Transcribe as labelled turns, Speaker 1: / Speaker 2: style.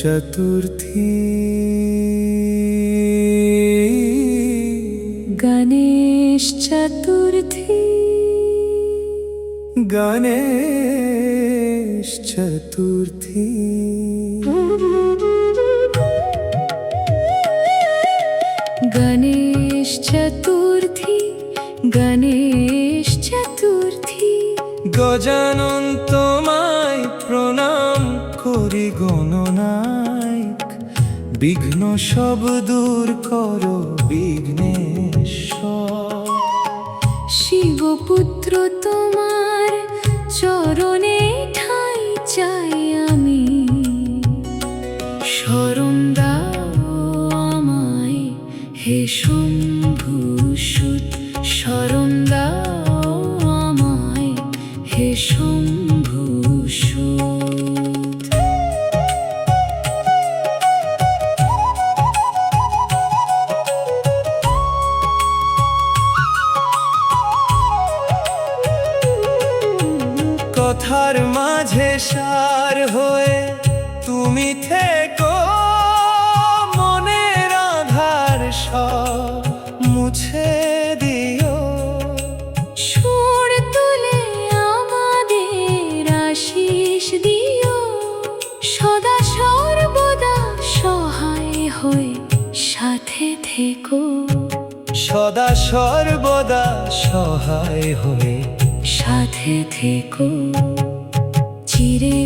Speaker 1: চতুর্থী
Speaker 2: গণেশ চতুর্থী
Speaker 1: গণেশ চতুর্থী
Speaker 2: গণেশ চতুর্থী গণেশ চতুর্থী
Speaker 1: গজানন তোমায় প্রণাম করি গণনায়ক বিঘ্ন সব দূর করো বিঘ্নেশ্বর
Speaker 2: শিবপুত্র তোমার চরণে ঠাঁই চাই আমি শরণ দাও আমায় হে শম্ভুসুত শরণ দাও আমায় হে শম্ভুসুত
Speaker 1: কথার মাঝে সার হয়ে তুমি থেকো মনের আধার সব মুছে দিও
Speaker 2: সুর তুলে আমাদের আশিস দিও সদা সর্বদা সহায় হয়ে সাথে থেকো
Speaker 1: সদা সর্বদা সহায় হয়ে
Speaker 2: সাথে থেকো চিরে